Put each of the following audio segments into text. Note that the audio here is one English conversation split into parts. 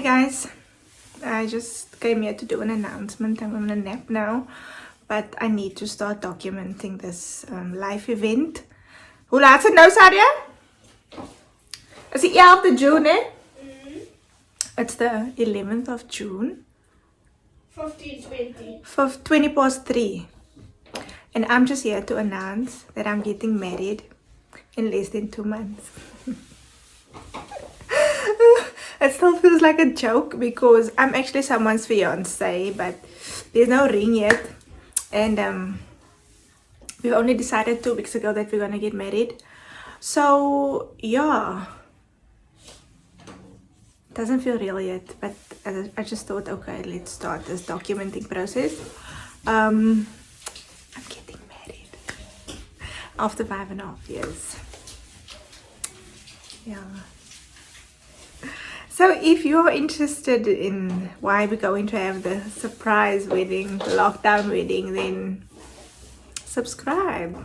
guys, I just came here to do an announcement. I'm on a nap now, but I need to start documenting this live event. Hoe laat is het nou, Sadia? Is the 11th of June, eh? It's the 11th of June. 15:20. 20 past 3. And I'm just here to announce that I'm getting married in less than 2 months. It still feels like a joke because I'm actually someone's fiance, but there's no ring yet. And we've only decided 2 weeks ago that we're gonna get married. So yeah, doesn't feel real yet, but I just thought, okay, let's start this documenting process. I'm getting married after 5.5 years. Yeah. So if you're interested in why we're going to have the surprise wedding, the lockdown wedding, then subscribe.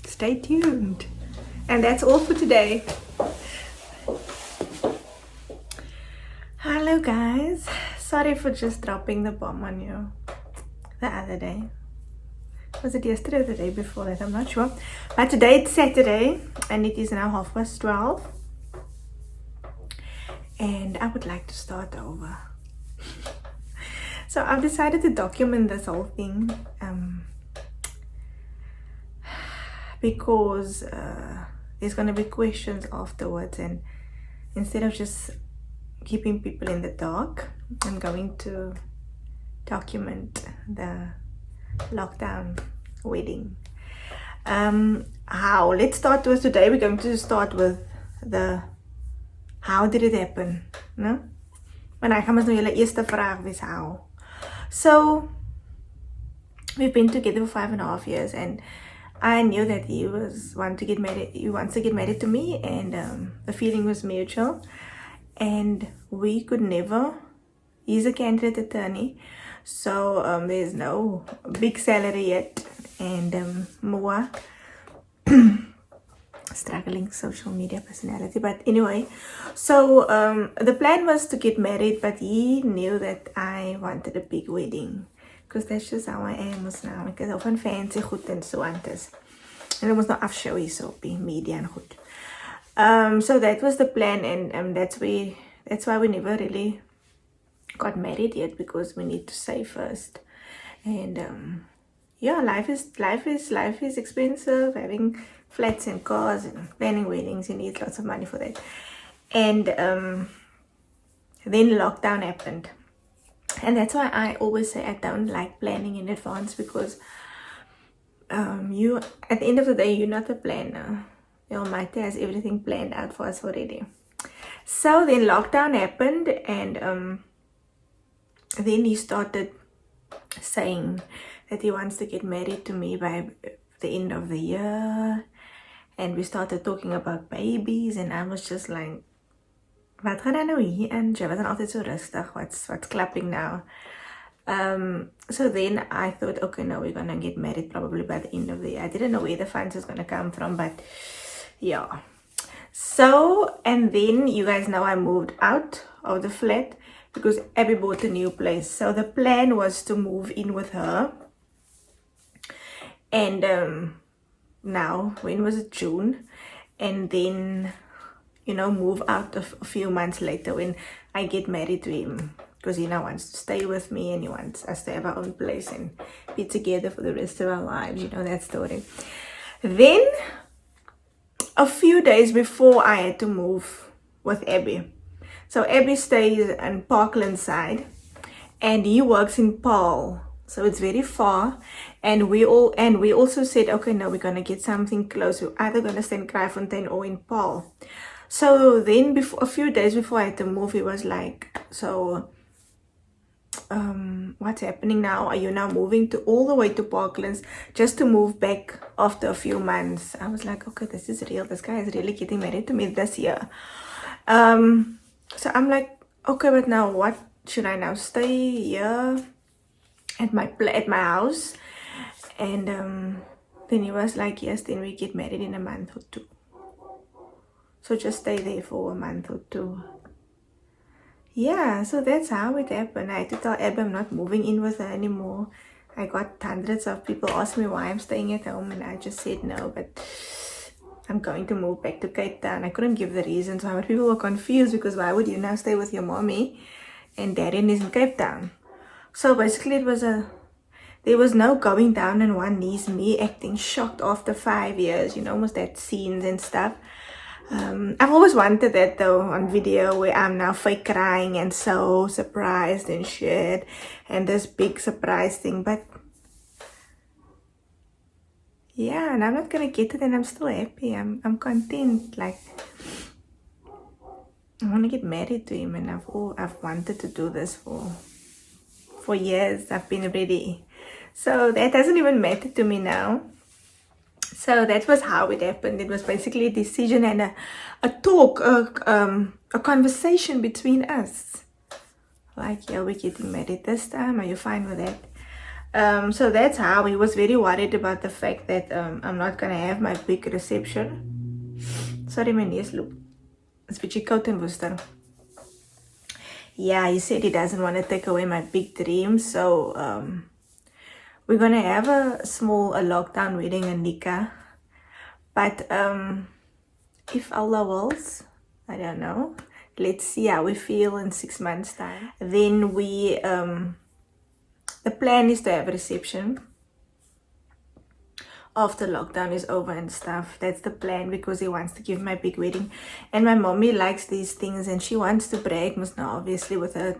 Stay tuned. And that's all for today. Hello guys. Sorry for just dropping the bomb on you the other day. Was it yesterday or the day before that? I'm not sure. But today it's Saturday and it is now 12:30. And I would like to start over. So I've decided to document this whole thing because there's going to be questions afterwards, and instead of just keeping people in the dark, I'm going to document the lockdown wedding. How? Let's start with today. We're going to start with the how did it happen? No? Maar nou gaan ons nou julle eerste vraag wees how. So we've been together for 5.5 years, and I knew that he wants to get married to me, and the feeling was mutual, and we could never. He's a candidate attorney, so there's no big salary yet, and more struggling social media personality. But anyway, so the plan was to get married, but he knew that I wanted a big wedding because that's just how I am now. Ek is al van fancy goed en so aan is. En ek moes nou afshow hier so op die media en goed. So that was the plan, and that's why we never really got married yet, because we need to save first. And yeah, life is expensive. Having flats and cars and planning weddings, you need lots of money for that. And then lockdown happened, and that's why I always say I don't like planning in advance, because you, at the end of the day, you're not the planner. The Almighty has everything planned out for us already. So then lockdown happened, and then he started saying that he wants to get married to me by the end of the year, and we started talking about babies, and I was just like, wat gaan nou hier in? Jy was altyd so rustig. What's clapping now? So then I thought, okay, no, we're gonna get married probably by the end of the year. I didn't know where the funds was gonna come from, but yeah. So, and then you guys know I moved out of the flat because Abby bought a new place. So the plan was to move in with her. And now, when was it? June. And then, you know, move out a few months later when I get married to him, because he now wants to stay with me and he wants us to have our own place and be together for the rest of our lives. You know that story. Then a few days before I had to move with Abby. So Abby stays on Parkland side and he works in Paarl. So it's very far, and we also said, okay, no, we're gonna get something close. We're either gonna stay in Kraaifontein or in Paarl. So then, a few days before I had to move, he was like, so what's happening now? Are you now moving all the way to Parklands just to move back after a few months? I was like, okay, this is real. This guy is really getting married to me this year. So I'm like, okay, but now what? Should I now stay here at my house? And then he was like, yes, then we get married in a month or 2. So just stay there for a month or 2. yeah, so that's how it happened. I had to tell Abby I'm not moving in with her anymore. I got hundreds of people ask me why I'm staying at home, and I just said no, but I'm going to move back to Cape Town. I couldn't give the reasons why, but people were confused because why would you now stay with your mommy and Darren is in Cape Town? So basically, there was no going down on one knees, me acting shocked after 5 years, almost that scenes and stuff. I've always wanted that though on video where I'm now fake crying and so surprised and shit and this big surprise thing, but yeah, and I'm not gonna get it and I'm still happy. I'm content. Like I wanna get married to him and I've wanted to do this for years. I've been ready. So that doesn't even matter to me now. So that was how it happened. It was basically a decision and a talk, a conversation between us. Like, yeah, we're getting married this time. Are you fine with that? So that's how he was very worried about the fact that I'm not gonna have my big reception. Sorry, my knees look. It's bietjie koud in Worcester. Yeah, he said he doesn't want to take away my big dreams. So we're gonna have a lockdown wedding in Nika. But if Allah wills, I don't know. Let's see how we feel in 6 months' time. Then the plan is to have a reception after lockdown is over and stuff. That's the plan because he wants to give my big wedding. And my mommy likes these things and she wants to brag, most now obviously with her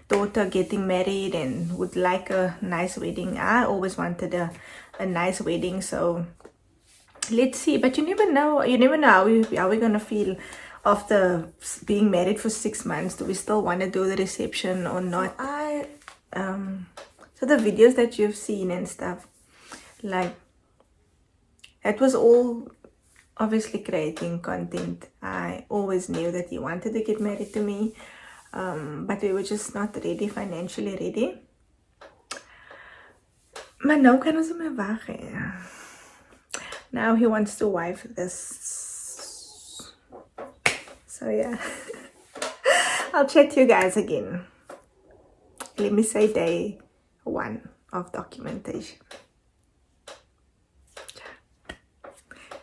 daughter getting married and would like a nice wedding. I always wanted a nice wedding, so let's see. But you never know how we're gonna feel after being married for 6 months. Do we still want to do the reception or not? So the videos that you've seen and stuff, like that was all obviously creating content. I always knew that he wanted to get married to me, but we were just not ready, financially ready. Maar nou kan ons hom wag hê. Now he wants to wife this. So yeah. I'll chat to you guys again. Let me say day 1 of documentation.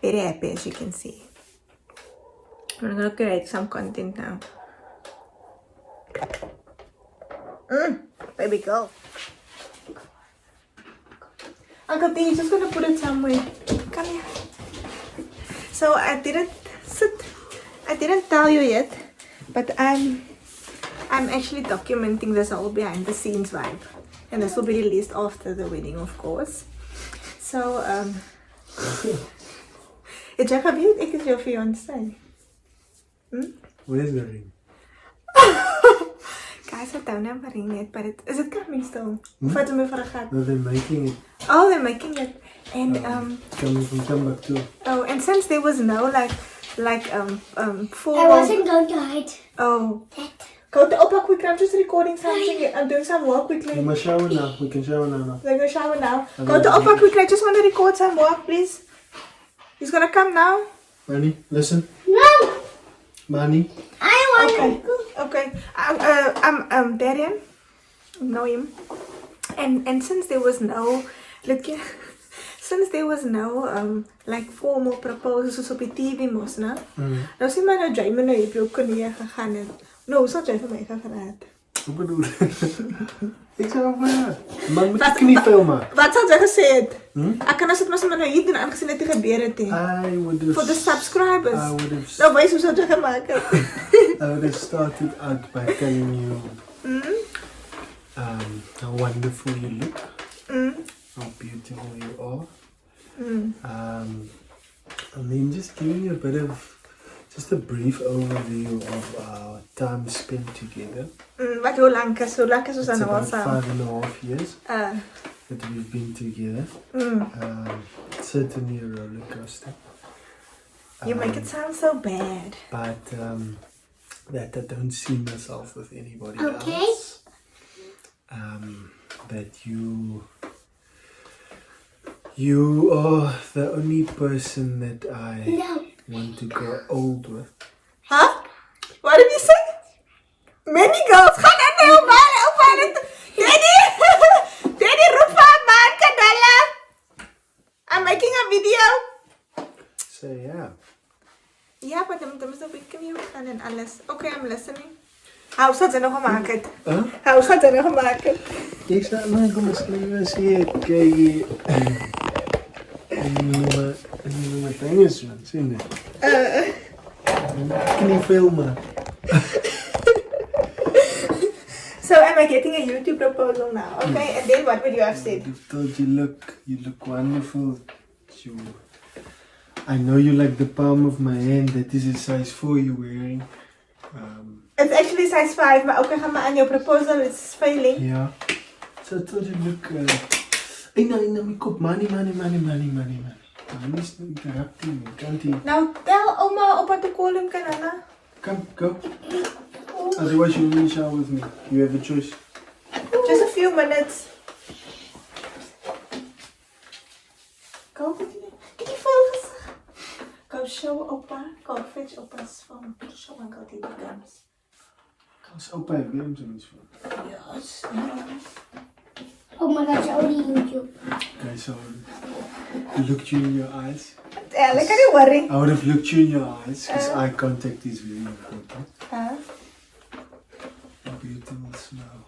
Very happy, as you can see. I'm gonna create some content now. Baby girl. Uncle D, just gonna put it somewhere. Come here. So I didn't tell you yet, but I'm actually documenting this whole behind the scenes vibe, and this will be released after the wedding, of course. So het jy geweet ek is jou fiancé? Where's the ring? Guys, I don't have a ring yet, but is it coming still? Of het hom vir 'n gat? No, they're making it. Oh, they're making it. And Coming from Timbuktu. oh, and since there was no formal. I wasn't going to hide Oh, that. go to Opa quickly. I'm just recording something. I'm doing some work We quickly. must shower now. We can shower now. They're gonna shower now. Go to Opa quickly. I just want to record some work, please. He's gonna come now. Manny, listen. No, Manny. I want Okay. to go. Okay. I'm Darren. Know him. And since there was no since there was no formal proposals soos op die TV mos, né? Nou sê maar nou jy moet nou op jou knieë gegaan het. Nou, sal jy vir my gevraat. Wat bedoel jy? Ek sê op my. Man moet ek nie film maar. Wat sal jy gesê het? Ek kan as dit mos maar nou hier doen aangesien dit gebeur het. I would have. For the subscribers. I would have. Nou wys hoe sal jy gemaak het. I would have started out by telling you how wonderful you look, how beautiful you are, and then just giving you just a brief overview of our time spent together. Wat hoe lank is ons It's aan about saam? 5.5 years that we've been together. Certainly a roller coaster. You make it sound so bad. But that I don't see myself with anybody Okay. else. That you are the only person that I No. want to grow old with. Huh? What did you say? Me? Danny girls, gaan aan nou maar. Opa, Danny! Danny, roep vir man, Kadala. I'm making a video. So yeah. Ja, maar dan is ook ik hem gaan en alles. Okay, I'm listening. Hoe gaat het nog gemaakt? Huh? Hoe gaat het nog gemaakt? Ik zou nog eens even zien. Kijk. En mijn vingers, man. Zie je? Ik kan niet filmen. So am I getting a YouTube proposal now? Okay, and then what would you have said? I thought you look wonderful. I know you like the palm of my hand. That is a size 4 you're wearing. It's actually size 5, maar okay, ga maar aan your proposal, it's failing. Yeah. So I thought you look. Hey, no, my kop. Money. Money is not interrupting me. Can't he? Now tell Oma Opa to call him, Kanana. Come, go. Otherwise you will shower with me. You have a choice. Just a few minutes. Go, get die volgens. Go show Opa. Go fetch Opa's phone. Show Uncle the gums. Als opa heeft games en iets van. Yes. Oh my gosh, only YouTube. Okay, so I looked you in your eyes. Look at you worry. I would have looked you in your eyes because eye contact is very important. A beautiful smile.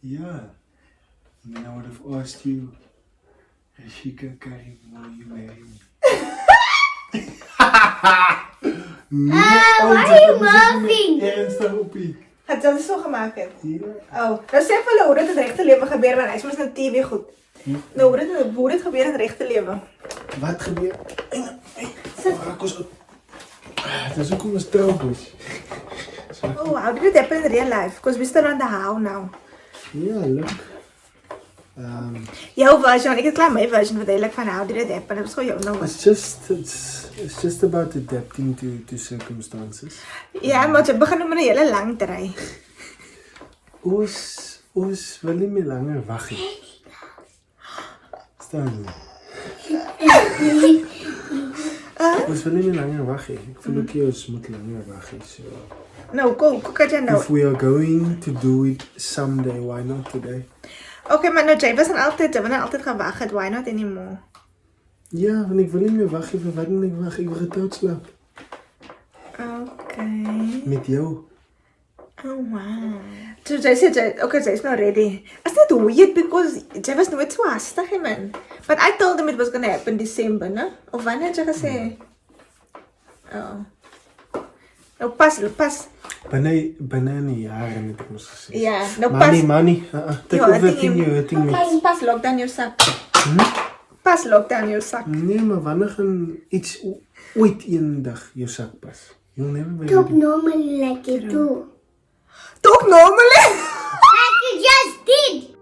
Yeah. And then I would have asked you, Rasheeqah, Karriem, will you marry me? Why are you laughing? Ernstig opie. Het is zo gemaakt. Ja. Oh, nou sê vir hulle hoe dit in het regte lewe gebeur, want hy is mos nou TV goed. Nou hoe dit gebeur in het regte lewe. Wat gebeur? Raak ons op. Dat is ook om ons trouwens. Oh, how did it happen in real life? Because we still on the how now. Yeah, look. Jouw version, ik heb klaar mijn version verduidelijk van how did it happen. Dat is gewoon jou nou. It's just about adapting to circumstances. Ja, maar je begint met een hele lang draai. Ons wil niet meer langer wachten. Staan. Ons wil niet meer langer wachten. Ik voel ook je ons moet langer wachten. So. Nou, go je nou. If we are going to do it someday, why not today? Oké, maar nou, jy was dan altijd gewacht het. Why not anymore? Ja, want ik wil niet meer wachten. Voor wat moet ik wachten? Ik wil getrouwd slapen. Oké. Met jou. Oh, wow. So jy sê, okay, sy is nou ready. Is dit weird because jy was nooit so hastig, man. But I told him it was gonna happen December, ne? Of wanneer het jy gesê? Oh. Nou pas. Bijna een jaar heb ik ons gezien. Ja, nou pas. Money. Take over hurting me. Pas lockdown jou sak. Pas lockdown jou sak. Nee, maar wanneer gaan iets ooit een dag jou sak pas? You'll never be Talk ready. normally like you do. Talk normally? Like you just did.